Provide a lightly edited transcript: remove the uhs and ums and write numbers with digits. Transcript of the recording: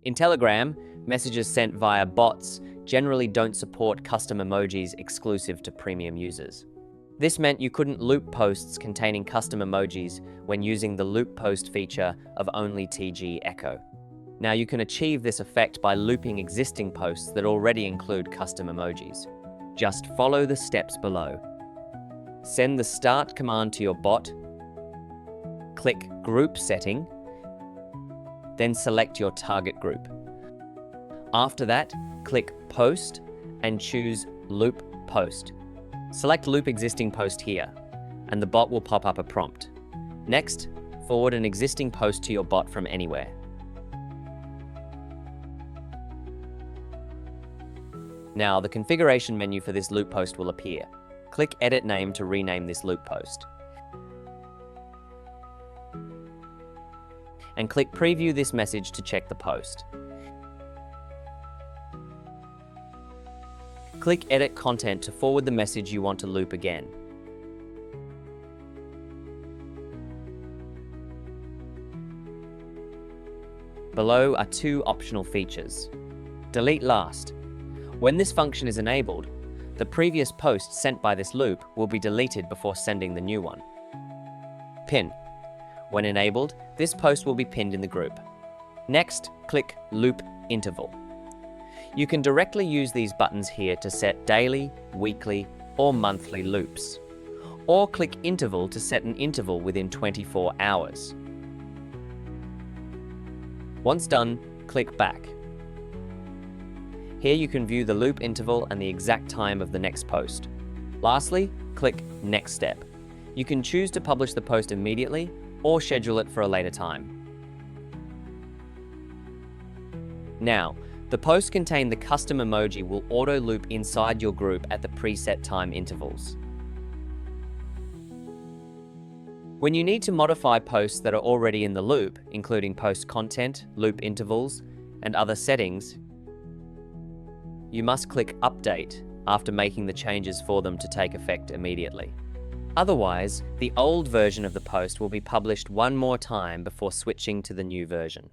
In Telegram, messages sent via bots generally don't support custom emojis exclusive to premium users. This meant you couldn't loop posts containing custom emojis when using the loop post feature of OnlyTG Echo. Now you can achieve this effect by looping existing posts that already include custom emojis. Just follow the steps below. Send the start command to your bot, click Group Setting, then select your target group. After that, click Post and choose Loop Post. Select Loop Existing Post here, and the bot will pop up a prompt. Next, forward an existing post to your bot from anywhere. Now, the configuration menu for this loop post will appear. Click Edit Name to rename this loop post. And click Preview this message to check the post. Click Edit Content to forward the message you want to loop again. Below are two optional features. Delete Last. When this function is enabled, the previous post sent by this loop will be deleted before sending the new one. Pin. When enabled, this post will be pinned in the group. Next, click Loop Interval. You can directly use these buttons here to set daily, weekly, or monthly loops. Or click Interval to set an interval within 24 hours. Once done, click Back. Here you can view the loop interval and the exact time of the next post. Lastly, click Next Step. You can choose to publish the post immediately or schedule it for a later time. Now, the posts contain the custom emoji will auto-loop inside your group at the preset time intervals. When you need to modify posts that are already in the loop, including post content, loop intervals, and other settings, you must click Update after making the changes for them to take effect immediately. Otherwise, the old version of the post will be published one more time before switching to the new version.